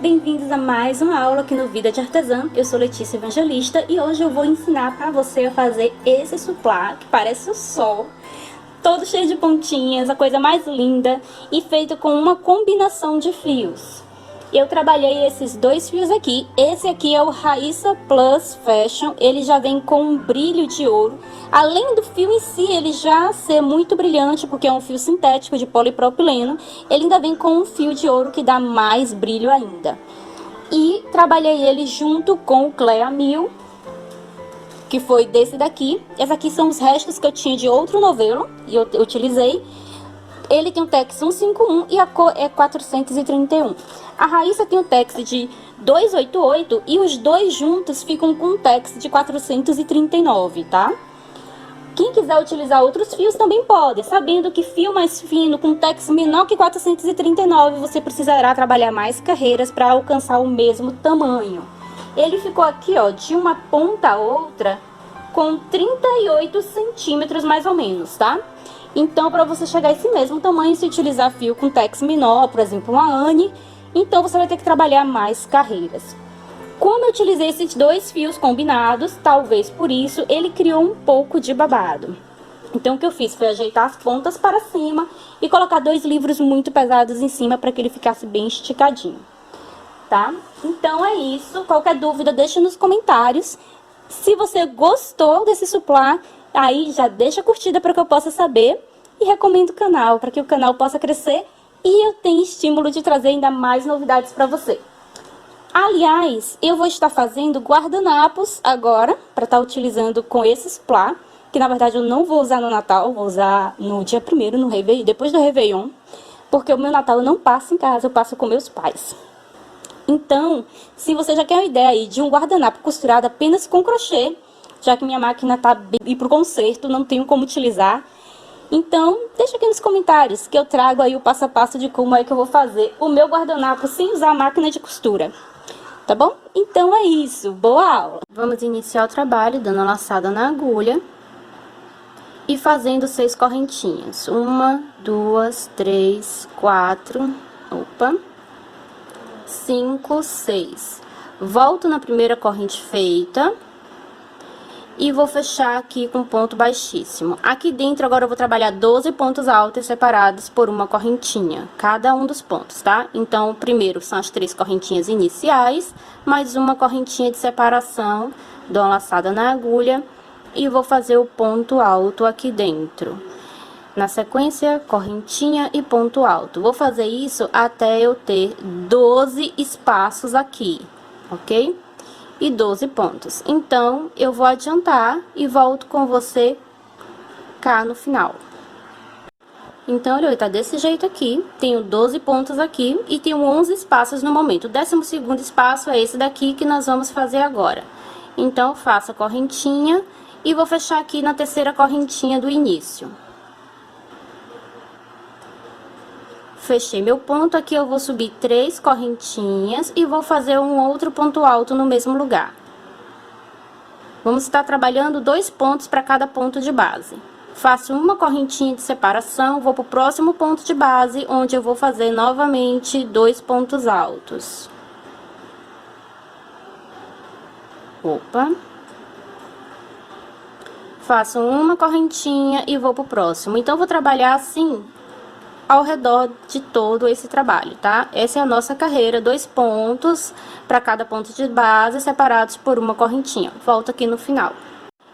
bem-vindos a mais uma aula aqui no Vida de Artesã. Eu sou Letícia Evangelista e hoje eu vou ensinar para você a fazer esse suplá, que parece o sol, todo cheio de pontinhas, a coisa mais linda e feito com uma combinação de fios. Eu trabalhei esses dois fios aqui. Esse aqui é o Raíssa Plus Fashion. Ele já vem com um brilho de ouro. Além do fio em si, ele já ser muito brilhante, porque é um fio sintético de polipropileno, ele ainda vem com um fio de ouro que dá mais brilho ainda. E trabalhei ele junto com o Clea 1000, que foi desse daqui. Esses aqui são os restos que eu tinha de outro novelo e eu utilizei. Ele tem um tex 151 e a cor é 431. A Raíssa tem um tex de 288 e os dois juntos ficam com um tex de 439, tá? Quem quiser utilizar outros fios também pode, sabendo que fio mais fino com tex menor que 439 você precisará trabalhar mais carreiras para alcançar o mesmo tamanho. Ele ficou aqui, ó, de uma ponta a outra com 38 centímetros mais ou menos, tá? Então, para você chegar a esse mesmo tamanho, se utilizar fio com tex menor, por exemplo, uma Anne, então você vai ter que trabalhar mais carreiras. Como eu utilizei esses dois fios combinados, talvez por isso, ele criou um pouco de babado. Então, o que eu fiz foi ajeitar as pontas para cima e colocar dois livros muito pesados em cima para que ele ficasse bem esticadinho, tá? Então, é isso. Qualquer dúvida, deixa nos comentários. Se você gostou desse suplá, aí já deixa a curtida para que eu possa saber e recomendo o canal, para que o canal possa crescer e eu tenha estímulo de trazer ainda mais novidades para você. Aliás, eu vou estar fazendo guardanapos agora, para estar utilizando com esse suplá, que na verdade eu não vou usar no Natal, vou usar no dia 1º, no Réveillon, depois do Réveillon, porque o meu Natal eu não passo em casa, eu passo com meus pais. Então, se você já quer uma ideia aí de um guardanapo costurado apenas com crochê, já que minha máquina tá bem pro conserto, não tenho como utilizar, então deixa aqui nos comentários que eu trago aí o passo a passo de como é que eu vou fazer o meu guardanapo sem usar a máquina de costura, tá bom? Então é isso, boa aula! Vamos iniciar o trabalho dando a laçada na agulha e fazendo 6 correntinhas. 1, 2, 3, 4, 5, 6. Volto na primeira corrente feita e vou fechar aqui com ponto baixíssimo. Aqui dentro agora eu vou trabalhar 12 pontos altos separados por uma correntinha, cada um dos pontos, tá? Então, o primeiro são as 3 correntinhas iniciais, mais uma correntinha de separação, dou uma laçada na agulha e vou fazer o ponto alto aqui dentro. Na sequência, correntinha e ponto alto. Vou fazer isso até eu ter 12 espaços aqui, ok? E 12 pontos. Então, eu vou adiantar e volto com você cá no final. Então, olha, tá desse jeito aqui. Tenho 12 pontos aqui e tenho 11 espaços no momento. O 12º espaço é esse daqui que nós vamos fazer agora. Então, faço a correntinha e vou fechar aqui na terceira correntinha do início. Fechei meu ponto, aqui eu vou subir 3 correntinhas e vou fazer um outro ponto alto no mesmo lugar. Vamos estar trabalhando 2 pontos para cada ponto de base. Faço uma correntinha de separação, vou para o próximo ponto de base, onde eu vou fazer novamente 2 pontos altos. Faço uma correntinha e vou para o próximo. Então, vou trabalhar assim ao redor de todo esse trabalho, tá? Essa é a nossa carreira, 2 pontos para cada ponto de base, separados por uma correntinha. Volto aqui no final.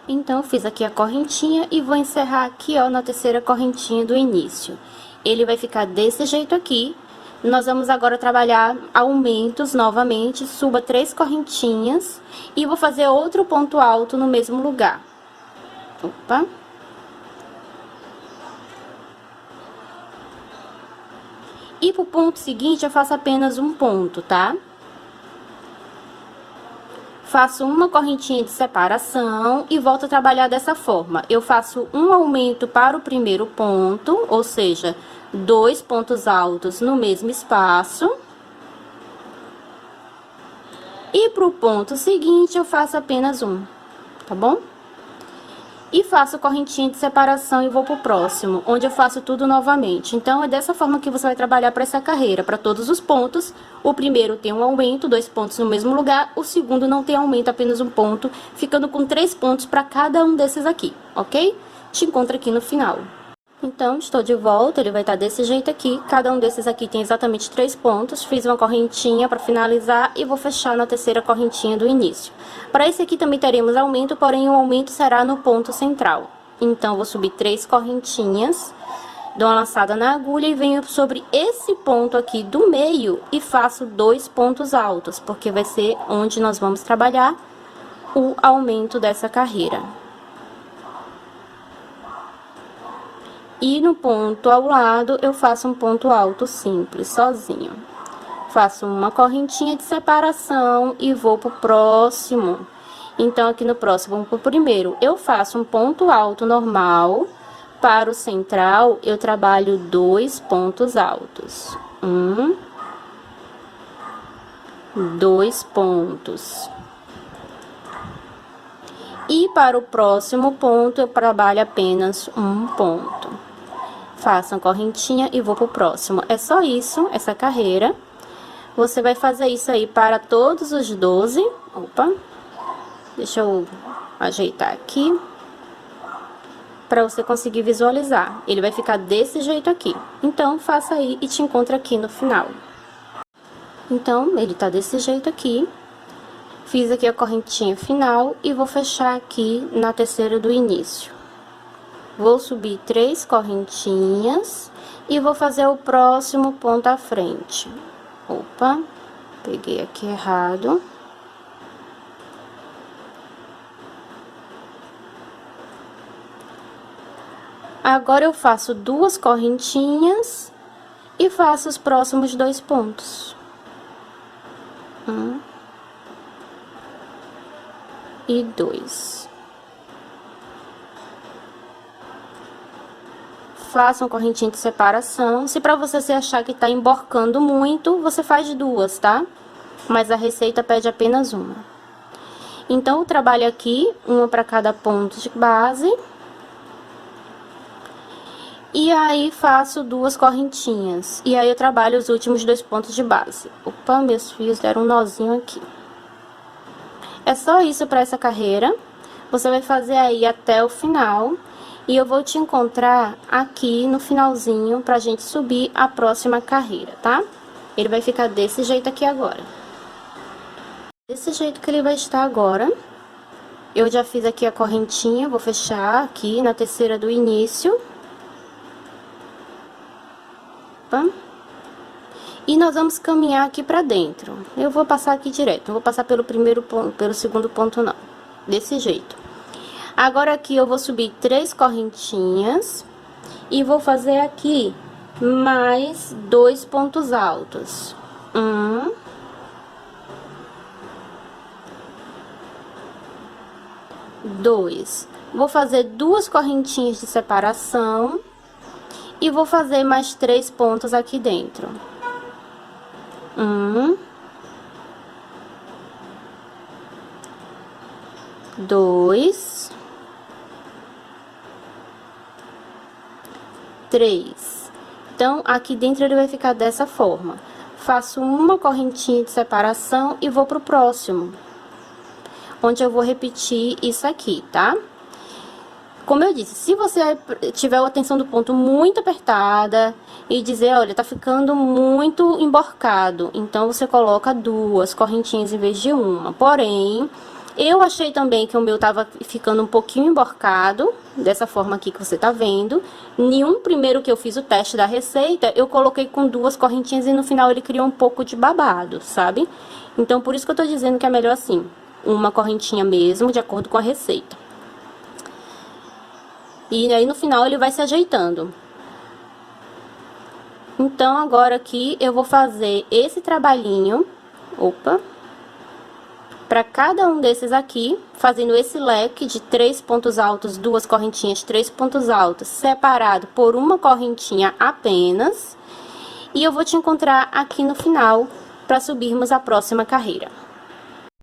Então, fiz aqui a correntinha e vou encerrar aqui, ó, na terceira correntinha do início. Ele vai ficar desse jeito aqui. Nós vamos agora trabalhar aumentos novamente, suba 3 correntinhas e vou fazer outro ponto alto no mesmo lugar. E pro ponto seguinte, eu faço apenas um ponto, tá? Faço uma correntinha de separação e volto a trabalhar dessa forma. Eu faço um aumento para o primeiro ponto, ou seja, 2 pontos altos no mesmo espaço. E pro ponto seguinte, eu faço apenas um, tá bom? e faço correntinha de separação e vou pro próximo, onde eu faço tudo novamente. Então, é dessa forma que você vai trabalhar para essa carreira, para todos os pontos. O primeiro tem um aumento, 2 pontos no mesmo lugar, o segundo não tem aumento, apenas um ponto, ficando com 3 pontos para cada um desses aqui, ok? Te encontro aqui no final. Então, estou de volta, ele vai estar desse jeito aqui, cada um desses aqui tem exatamente 3 pontos, fiz uma correntinha para finalizar e vou fechar na terceira correntinha do início. Para esse aqui também teremos aumento, porém o aumento será no ponto central. Então, vou subir 3 correntinhas, dou uma laçada na agulha e venho sobre esse ponto aqui do meio e faço 2 pontos altos, porque vai ser onde nós vamos trabalhar o aumento dessa carreira. E no ponto ao lado, eu faço um ponto alto simples, sozinho. Faço uma correntinha de separação e vou pro próximo. Então, aqui no próximo, vamos pro primeiro. Eu faço um ponto alto normal. Para o central, eu trabalho 2 pontos altos. 2 pontos. E para o próximo ponto, eu trabalho apenas um ponto. Faço uma correntinha e vou pro próximo. É só isso, essa carreira. Você vai fazer isso aí para todos os 12. Opa, deixa eu ajeitar aqui. Para você conseguir visualizar. Ele vai ficar desse jeito aqui. Então, faça aí e te encontro aqui no final. Então, ele tá desse jeito aqui. Fiz aqui a correntinha final e vou fechar aqui na terceira do início. Vou subir 3 correntinhas e vou fazer o próximo ponto à frente. Opa, peguei aqui errado. Agora, eu faço 2 correntinhas e faço os próximos 2 pontos. 1 e 2. Faça uma correntinha de separação. Se pra você achar que tá emborcando muito, você faz 2, tá? Mas a receita pede apenas uma. Então, eu trabalho aqui, uma para cada ponto de base. E aí, faço 2 correntinhas. E aí, eu trabalho os últimos 2 pontos de base. Opa, meus fios deram um nozinho aqui. É só isso para essa carreira. Você vai fazer aí até o final. E eu vou te encontrar aqui no finalzinho pra gente subir a próxima carreira, tá? Ele vai ficar desse jeito aqui agora. Desse jeito que ele vai estar agora. Eu já fiz aqui a correntinha, vou fechar aqui na terceira do início. Opa. E nós vamos caminhar aqui pra dentro. Eu vou passar aqui direto, não vou passar pelo primeiro ponto, pelo segundo ponto não. Desse jeito. Agora, aqui eu vou subir 3 correntinhas e vou fazer aqui mais 2 pontos altos. 1, 2. Vou fazer 2 correntinhas de separação e vou fazer mais 3 pontos aqui dentro. 1, 2, 3. Então, aqui dentro ele vai ficar dessa forma. Faço uma correntinha de separação e vou pro próximo, onde eu vou repetir isso aqui, tá? Como eu disse, se você tiver a tensão do ponto muito apertada e dizer, olha, tá ficando muito emborcado, então você coloca 2 correntinhas em vez de uma. Porém, eu achei também que o meu tava ficando um pouquinho emborcado, dessa forma aqui que você tá vendo. Nenhum primeiro que eu fiz o teste da receita, eu coloquei com 2 correntinhas e no final ele criou um pouco de babado, sabe? Então, por isso que eu tô dizendo que é melhor assim, uma correntinha mesmo, de acordo com a receita. E aí, no final, ele vai se ajeitando. Então, agora aqui, eu vou fazer esse trabalhinho. Opa! Para cada um desses aqui, fazendo esse leque de 3 pontos altos, 2 correntinhas, 3 pontos altos, separado por uma correntinha apenas. E eu vou te encontrar aqui no final, para subirmos a próxima carreira.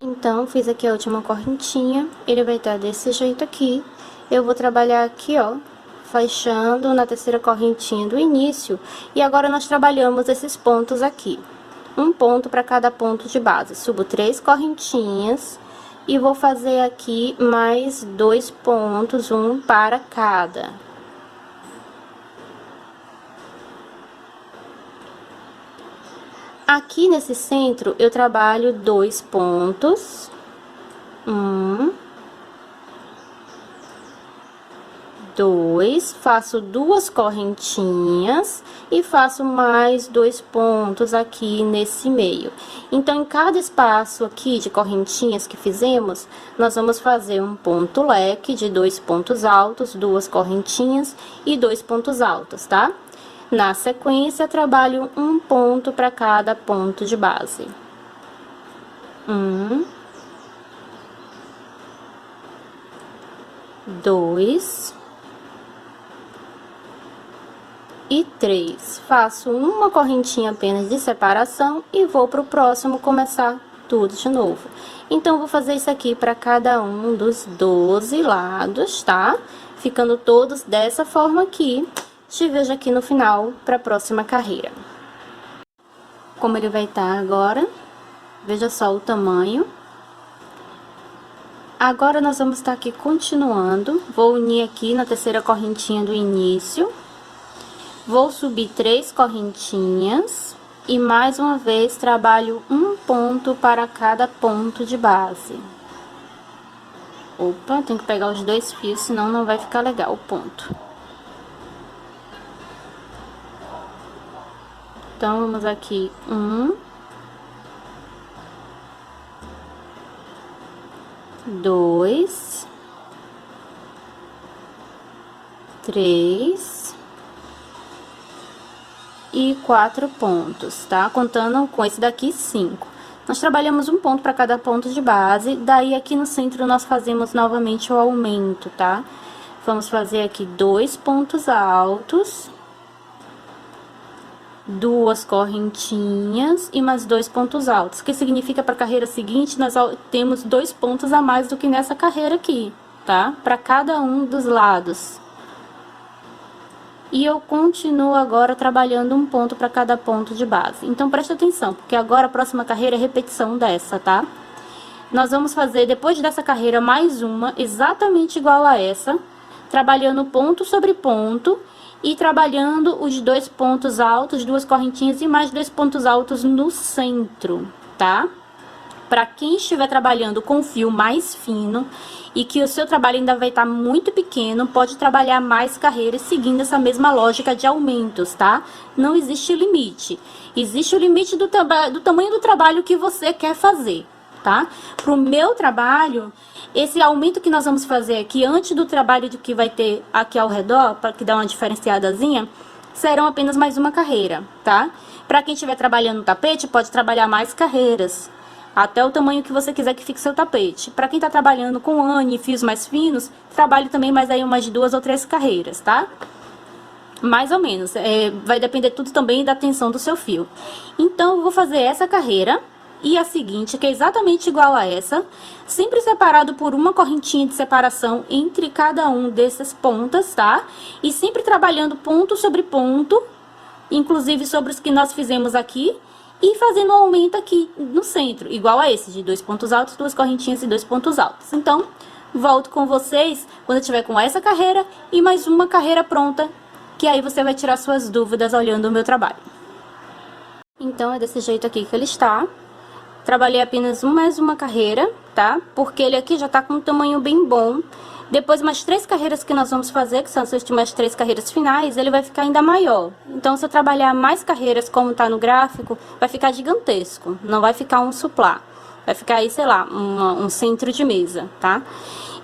Então, fiz aqui a última correntinha, ele vai estar desse jeito aqui. eu vou trabalhar aqui, ó, fechando na terceira correntinha do início. E agora nós trabalhamos esses pontos aqui. Um ponto para cada ponto de base. Subo 3 correntinhas e vou fazer aqui mais 2 pontos, um para cada. Aqui nesse centro, eu trabalho 2 pontos. 2, faço 2 correntinhas e faço mais 2 pontos aqui nesse meio. Então, em cada espaço aqui de correntinhas que fizemos, nós vamos fazer um ponto leque de 2 pontos altos, 2 correntinhas e 2 pontos altos, tá? Na sequência, trabalho um ponto para cada ponto de base. 2 e 3. Faço uma correntinha apenas de separação e vou para o próximo começar tudo de novo. Então, vou fazer isso aqui para cada um dos 12 lados, tá? Ficando todos dessa forma aqui. Te vejo aqui no final para a próxima carreira. Como ele vai estar agora, veja só o tamanho. Agora, nós vamos estar aqui continuando. Vou unir aqui na terceira correntinha do início. Vou subir 3 correntinhas e mais uma vez trabalho um ponto para cada ponto de base. Opa, tem que pegar os 2 fios, senão não vai ficar legal o ponto. Então, vamos aqui, 2, 3 e 4 pontos, tá? Contando com esse daqui, 5. Nós trabalhamos um ponto para cada ponto de base, daí aqui no centro nós fazemos novamente o aumento, tá? Vamos fazer aqui 2 pontos altos, 2 correntinhas e mais 2 pontos altos, que significa para a carreira seguinte nós temos 2 pontos a mais do que nessa carreira aqui, tá? Para cada um dos lados. E eu continuo agora trabalhando um ponto para cada ponto de base. Então, preste atenção, porque agora a próxima carreira é repetição dessa, tá? Nós vamos fazer, depois dessa carreira, mais uma, exatamente igual a essa, trabalhando ponto sobre ponto e trabalhando os 2 pontos altos, 2 correntinhas e mais 2 pontos altos no centro, tá? Para quem estiver trabalhando com fio mais fino e que o seu trabalho ainda vai estar muito pequeno, pode trabalhar mais carreiras seguindo essa mesma lógica de aumentos, tá? Não existe limite. Existe o limite do tamanho do trabalho que você quer fazer, tá? Pro meu trabalho, esse aumento que nós vamos fazer aqui, antes do trabalho que vai ter aqui ao redor, para que dá uma diferenciadazinha, serão apenas mais uma carreira, tá? Para quem estiver trabalhando no tapete, pode trabalhar mais carreiras, até o tamanho que você quiser que fique seu tapete. Para quem tá trabalhando com ane e fios mais finos, trabalhe também mais aí umas 2 ou 3 carreiras, tá? Mais ou menos, vai depender tudo também da tensão do seu fio. Então, eu vou fazer essa carreira e a seguinte, que é exatamente igual a essa, sempre separado por uma correntinha de separação entre cada um dessas pontas, tá? E sempre trabalhando ponto sobre ponto, inclusive sobre os que nós fizemos aqui, e fazendo um aumento aqui no centro, igual a esse, de 2 pontos altos, 2 correntinhas e 2 pontos altos. Então, volto com vocês quando eu tiver com essa carreira e mais uma carreira pronta, que aí você vai tirar suas dúvidas olhando o meu trabalho. Então, é desse jeito aqui que ele está. Trabalhei apenas mais uma carreira, tá? Porque ele aqui já tá com um tamanho bem bom. Depois, mais 3 carreiras que nós vamos fazer, que são as últimas 3 carreiras finais, ele vai ficar ainda maior. Então, se eu trabalhar mais carreiras, como tá no gráfico, vai ficar gigantesco. Não vai ficar um suplá. Vai ficar aí, sei lá, um centro de mesa, tá?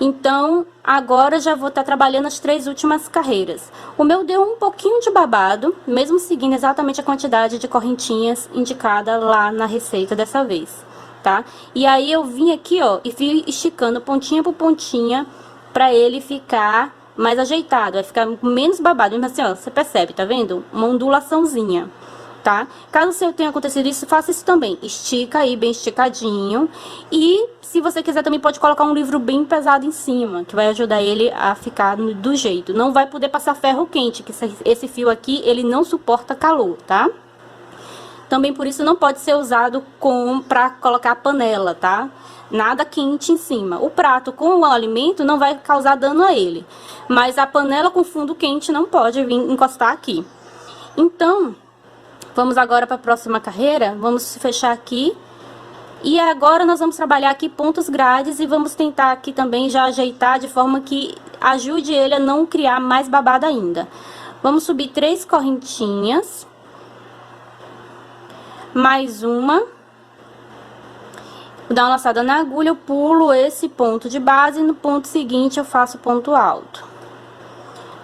Então, agora já vou estar trabalhando as 3 últimas carreiras. O meu deu um pouquinho de babado, mesmo seguindo exatamente a quantidade de correntinhas indicada lá na receita dessa vez, tá? E aí, eu vim aqui, ó, e fui esticando pontinha por pontinha, pra ele ficar mais ajeitado, vai ficar menos babado, mesmo assim, ó, você percebe, tá vendo? Uma ondulaçãozinha. tá? Caso seu tenha acontecido isso, faça isso também. Estica aí bem esticadinho. E se você quiser também pode colocar um livro bem pesado em cima, que vai ajudar ele a ficar do jeito. Não vai poder passar ferro quente, que esse fio aqui, ele não suporta calor, tá? Também por isso não pode ser usado pra colocar a panela, tá? Nada quente em cima. O prato com o alimento não vai causar dano a ele. Mas a panela com fundo quente não pode vir encostar aqui. Então, vamos agora para a próxima carreira. Vamos fechar aqui. E agora nós vamos trabalhar aqui pontos grades e vamos tentar aqui também já ajeitar de forma que ajude ele a não criar mais babado ainda. Vamos subir 3 correntinhas. Mais uma. Vou dar uma laçada na agulha, eu pulo esse ponto de base e no ponto seguinte eu faço ponto alto.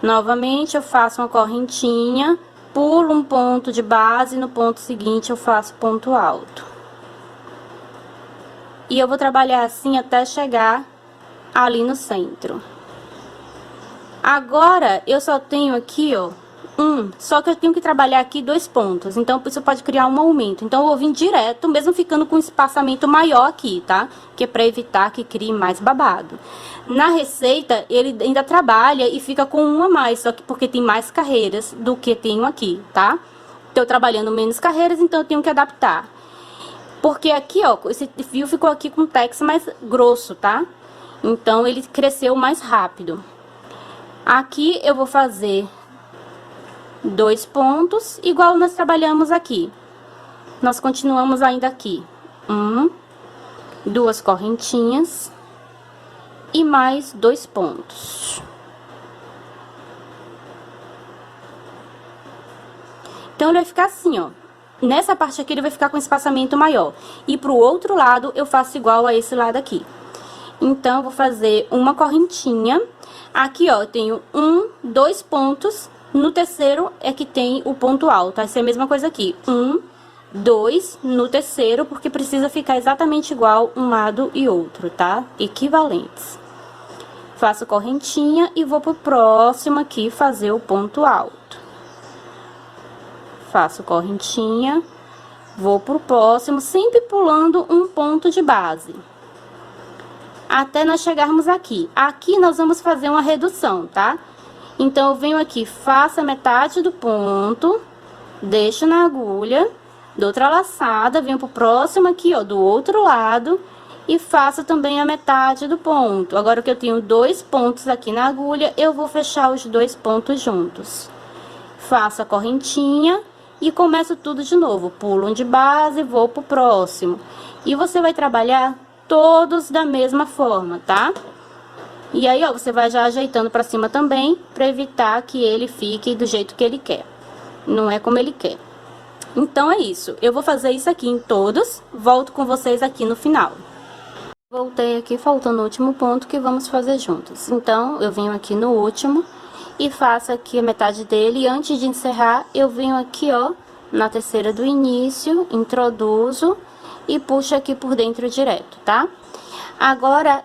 Novamente eu faço uma correntinha, pulo um ponto de base e no ponto seguinte eu faço ponto alto. E eu vou trabalhar assim até chegar ali no centro. Agora eu só tenho aqui, ó, só que eu tenho que trabalhar aqui 2 pontos, então isso pode criar um aumento. Então eu vou vir direto, mesmo ficando com um espaçamento maior aqui, tá? Que é pra evitar que crie mais babado. Na receita, ele ainda trabalha e fica com um a mais, só que porque tem mais carreiras do que tenho aqui, tá? Tô trabalhando menos carreiras, então eu tenho que adaptar. Porque aqui, ó, esse fio ficou aqui com um tex mais grosso, tá? Então ele cresceu mais rápido. Aqui eu vou fazer 2 pontos, igual nós trabalhamos aqui. Nós continuamos ainda aqui. 2 correntinhas. E mais 2 pontos. Então, ele vai ficar assim, ó. Nessa parte aqui, ele vai ficar com espaçamento maior. E pro outro lado, eu faço igual a esse lado aqui. Então, eu vou fazer uma correntinha. Aqui, ó, eu tenho 2 pontos. No terceiro é que tem o ponto alto. Vai ser a mesma coisa aqui. 2 no terceiro, porque precisa ficar exatamente igual um lado e outro, tá? Equivalentes. Faço correntinha e vou pro próximo aqui fazer o ponto alto. Faço correntinha, vou pro próximo, sempre pulando um ponto de base. Até nós chegarmos aqui. Aqui nós vamos fazer uma redução, tá? Então, eu venho aqui, faço a metade do ponto, deixo na agulha, dou outra laçada, venho pro próximo aqui, ó, do outro lado, e faço também a metade do ponto. Agora que eu tenho 2 pontos aqui na agulha, eu vou fechar os 2 pontos juntos. Faço a correntinha e começo tudo de novo. Pulo um de base, vou pro próximo. E você vai trabalhar todos da mesma forma, tá? E aí, ó, você vai já ajeitando pra cima também, pra evitar que ele fique do jeito que ele quer. Não é como ele quer. Então, é isso. Eu vou fazer isso aqui em todos, volto com vocês aqui no final. Voltei aqui, faltando o último ponto que vamos fazer juntos. Então, eu venho aqui no último e faço aqui a metade dele. E antes de encerrar, eu venho aqui, ó, na terceira do início, introduzo e puxo aqui por dentro direto, tá? Agora,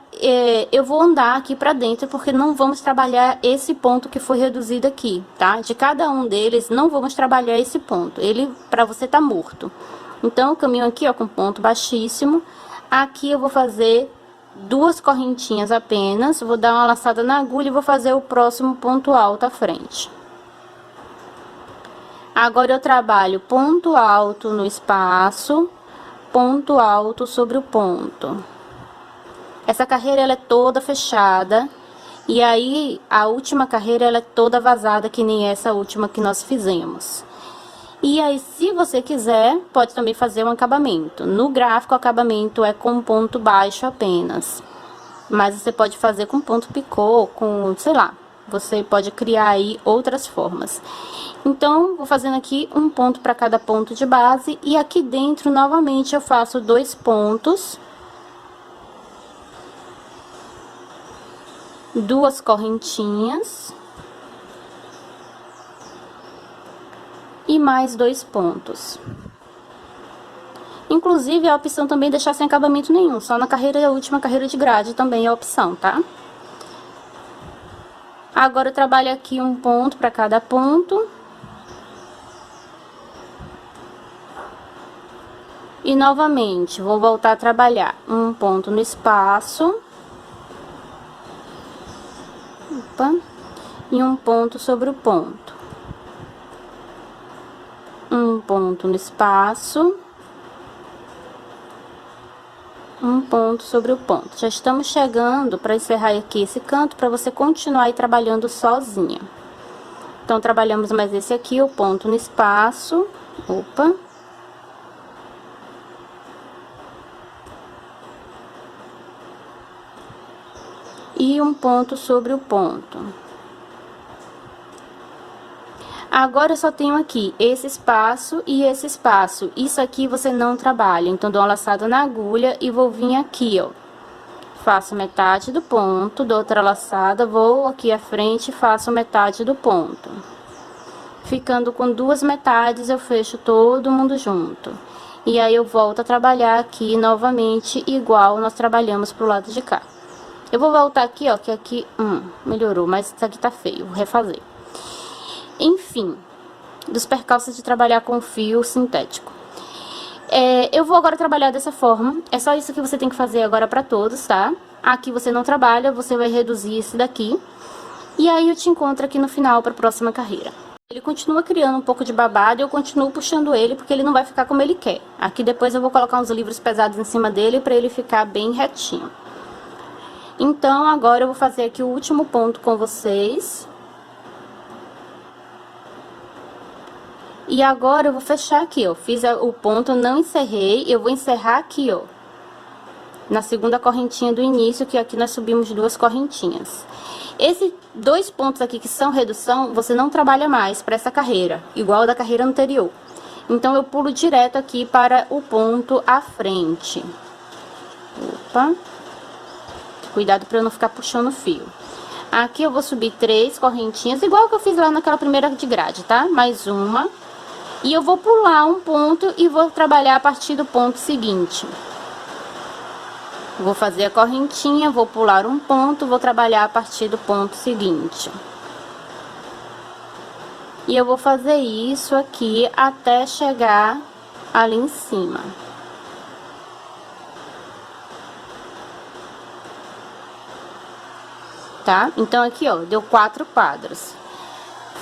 eu vou andar aqui pra dentro, porque não vamos trabalhar esse ponto que foi reduzido aqui, tá? De cada um deles, não vamos trabalhar esse ponto. Ele, pra você, tá morto. Então, eu caminho aqui, ó, com ponto baixíssimo. Aqui eu vou fazer 2 correntinhas apenas. Vou dar uma laçada na agulha e vou fazer o próximo ponto alto à frente. Agora, eu trabalho ponto alto no espaço, ponto alto sobre o ponto. Essa carreira, ela é toda fechada, e aí, a última carreira, ela é toda vazada, que nem essa última que nós fizemos. E aí, se você quiser, pode também fazer um acabamento. No gráfico, o acabamento é com ponto baixo apenas. Mas você pode fazer com ponto picô, com, sei lá, você pode criar aí outras formas. Então, vou fazendo aqui um ponto para cada ponto de base, e aqui dentro, novamente, eu faço 2 pontos. 2 correntinhas e mais 2 pontos. Inclusive, a opção também é deixar sem acabamento nenhum, só na carreira, a última carreira de grade também é a opção, tá? Agora, eu trabalho aqui um ponto para cada ponto. E novamente, vou voltar a trabalhar um ponto no espaço. Opa. E um ponto sobre o ponto. Um ponto no espaço. Um ponto sobre o ponto. Já estamos chegando para encerrar aqui esse canto, para você continuar aí trabalhando sozinha. Então, trabalhamos mais esse aqui, o ponto no espaço. Opa. E um ponto sobre o ponto. Agora eu só tenho aqui esse espaço e esse espaço. Isso aqui você não trabalha. Então, dou uma laçada na agulha e vou vir aqui, ó. Faço metade do ponto, dou outra laçada, vou aqui à frente e faço metade do ponto. Ficando com duas metades, eu fecho todo mundo junto. E aí, eu volto a trabalhar aqui novamente, igual nós trabalhamos pro lado de cá. Eu vou voltar aqui, ó, que aqui, melhorou, mas isso aqui tá feio, vou refazer. Enfim, dos percalços de trabalhar com fio sintético. Eu vou agora trabalhar dessa forma. É só isso que você tem que fazer agora pra todos, tá? Aqui você não trabalha, você vai reduzir esse daqui. E aí eu te encontro aqui no final pra próxima carreira. Ele continua criando um pouco de babado e eu continuo puxando ele porque ele não vai ficar como ele quer. Aqui depois eu vou colocar uns livros pesados em cima dele pra ele ficar bem retinho. Então, agora eu vou fazer aqui o último ponto com vocês. E agora eu vou fechar aqui, ó. Fiz o ponto, não encerrei. Eu vou encerrar aqui, ó. Na segunda correntinha do início, que aqui nós subimos duas correntinhas. Esses dois pontos aqui que são redução, você não trabalha mais para essa carreira, igual da carreira anterior. Então, eu pulo direto aqui para o ponto à frente. Opa. Cuidado para eu não ficar puxando o fio. Aqui eu vou subir 3 correntinhas, igual que eu fiz lá naquela primeira de grade, tá? Mais uma. E eu vou pular um ponto e vou trabalhar a partir do ponto seguinte. Vou fazer a correntinha, vou pular um ponto, vou trabalhar a partir do ponto seguinte. E eu vou fazer isso aqui até chegar ali em cima. Tá? Então, aqui, ó, deu 4 quadros.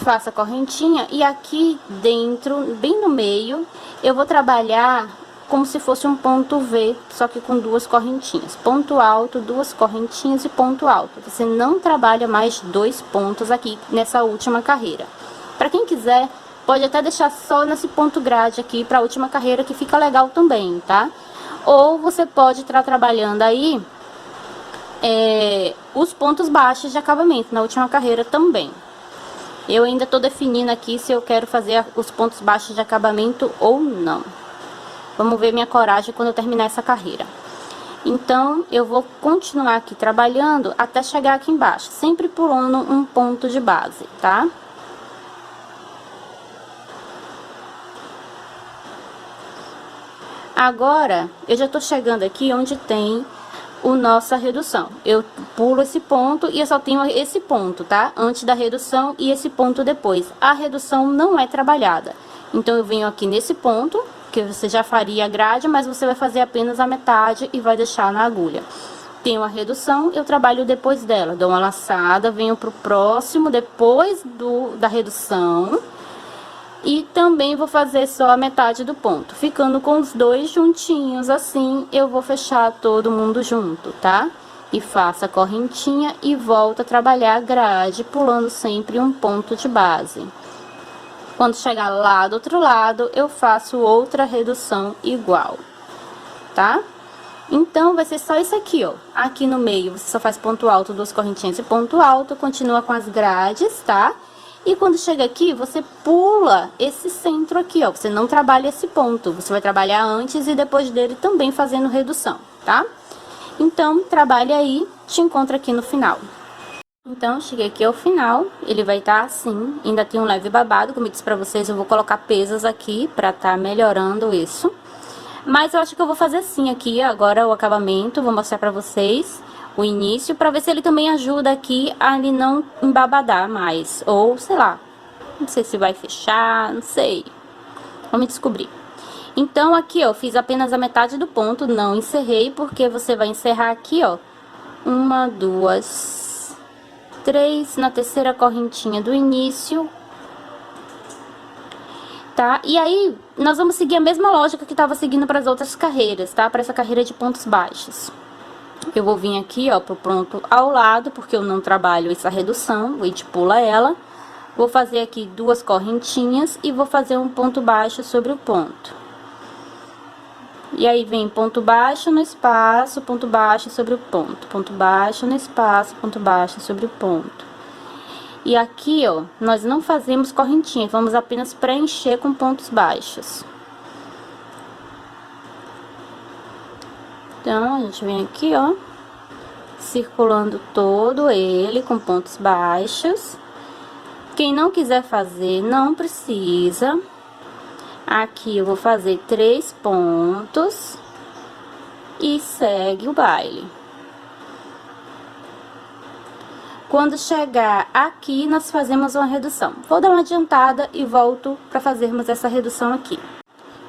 Faço a correntinha e aqui dentro, bem no meio, eu vou trabalhar como se fosse um ponto V, só que com duas correntinhas. Ponto alto, duas correntinhas e ponto alto. Você não trabalha mais 2 pontos aqui nessa última carreira. Para quem quiser, pode até deixar só nesse ponto grade aqui para a última carreira, que fica legal também, tá? Ou você pode estar trabalhando aí os pontos baixos de acabamento na última carreira também. Eu ainda tô definindo aqui se eu quero fazer os pontos baixos de acabamento ou não. Vamos ver minha coragem quando eu terminar essa carreira. Então, eu vou continuar aqui trabalhando até chegar aqui embaixo, sempre pulando um ponto de base, tá? Agora, eu já tô chegando aqui onde tem nossa redução. Eu pulo esse ponto e eu só tenho esse ponto, tá? Antes da redução e esse ponto depois. A redução não é trabalhada. Então, eu venho aqui nesse ponto, que você já faria a grade, mas você vai fazer apenas a metade e vai deixar na agulha. Tenho a redução, eu trabalho depois dela. Dou uma laçada, venho pro próximo, depois da redução. E também vou fazer só a metade do ponto, ficando com os dois juntinhos, assim eu vou fechar todo mundo junto, tá? E faço a correntinha e volto a trabalhar a grade, pulando sempre um ponto de base. Quando chegar lá do outro lado, eu faço outra redução igual, tá? Então, vai ser só isso aqui, ó. Aqui no meio, você só faz ponto alto, duas correntinhas e ponto alto, continua com as grades, tá? E quando chega aqui, você pula esse centro aqui, ó. Você não trabalha esse ponto, você vai trabalhar antes e depois dele também fazendo redução, tá? Então, trabalha aí, te encontro aqui no final. Então, cheguei aqui ao final, ele vai estar assim, ainda tem um leve babado, como eu disse pra vocês, eu vou colocar pesos aqui pra tá melhorando isso. Mas eu acho que eu vou fazer assim aqui, agora o acabamento, vou mostrar pra vocês o início, pra ver se ele também ajuda aqui a ele não embabadar mais, ou sei lá, não sei se vai fechar, não sei, vamos descobrir. Então, aqui, ó, fiz apenas a metade do ponto, não encerrei, porque você vai encerrar aqui, ó, 1, 2, 3, na terceira correntinha do início, tá? E aí, nós vamos seguir a mesma lógica que tava seguindo para as outras carreiras, tá? Para essa carreira de pontos baixos. Eu vou vir aqui, ó, pro ponto ao lado, porque eu não trabalho essa redução, a gente pula ela. Vou fazer aqui 2 correntinhas e vou fazer um ponto baixo sobre o ponto. E aí, vem ponto baixo no espaço, ponto baixo sobre o ponto baixo no espaço, ponto baixo sobre o ponto. E aqui, ó, nós não fazemos correntinha, vamos apenas preencher com pontos baixos. Então, a gente vem aqui, ó, circulando todo ele com pontos baixos. Quem não quiser fazer, não precisa. Aqui eu vou fazer 3 pontos e segue o baile. Quando chegar aqui, nós fazemos uma redução. Vou dar uma adiantada e volto para fazermos essa redução aqui.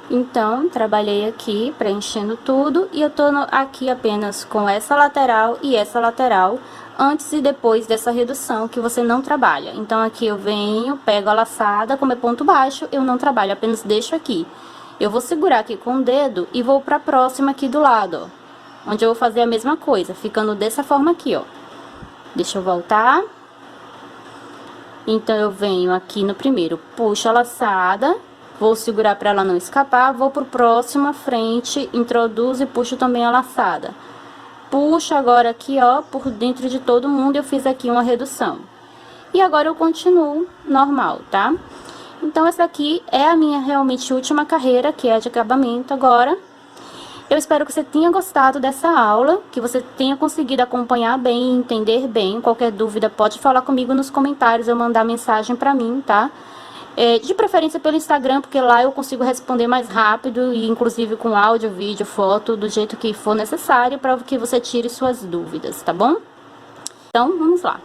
Então, trabalhei aqui, preenchendo tudo, e eu tô aqui apenas com essa lateral e essa lateral, antes e depois dessa redução que você não trabalha. Então, aqui eu venho, pego a laçada, como é ponto baixo, eu não trabalho, apenas deixo aqui. Eu vou segurar aqui com o dedo e vou pra próxima aqui do lado, ó, onde eu vou fazer a mesma coisa, ficando dessa forma aqui, ó. Deixa eu voltar. Então, eu venho aqui no primeiro, puxo a laçada, vou segurar para ela não escapar, vou pro próximo à frente, introduzo e puxo também a laçada. Puxo agora aqui, ó, por dentro de todo mundo, eu fiz aqui uma redução. E agora eu continuo normal, tá? Então, essa aqui é a minha realmente última carreira, que é a de acabamento agora. Eu espero que você tenha gostado dessa aula, que você tenha conseguido acompanhar bem, entender bem. Qualquer dúvida pode falar comigo nos comentários ou mandar mensagem pra mim, tá? De preferência pelo Instagram, porque lá eu consigo responder mais rápido e inclusive com áudio, vídeo, foto, do jeito que for necessário para que você tire suas dúvidas, tá bom? Então, vamos lá.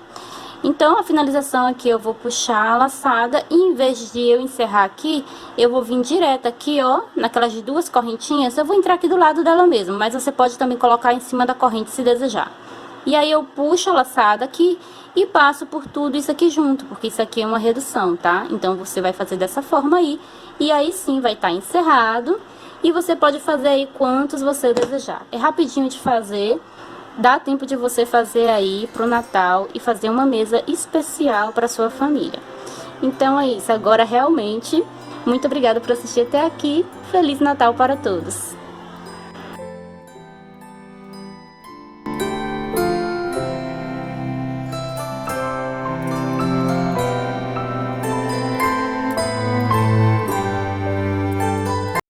Então, a finalização aqui eu vou puxar a laçada e em vez de eu encerrar aqui, eu vou vir direto aqui, ó, naquelas 2 correntinhas, eu vou entrar aqui do lado dela mesmo, mas você pode também colocar em cima da corrente se desejar. E aí eu puxo a laçada aqui e passo por tudo isso aqui junto, porque isso aqui é uma redução, tá? Então, você vai fazer dessa forma aí, e aí sim vai estar encerrado, e você pode fazer aí quantos você desejar. É rapidinho de fazer, dá tempo de você fazer aí pro Natal e fazer uma mesa especial para sua família. Então, é isso. Agora, realmente, muito obrigada por assistir até aqui. Feliz Natal para todos!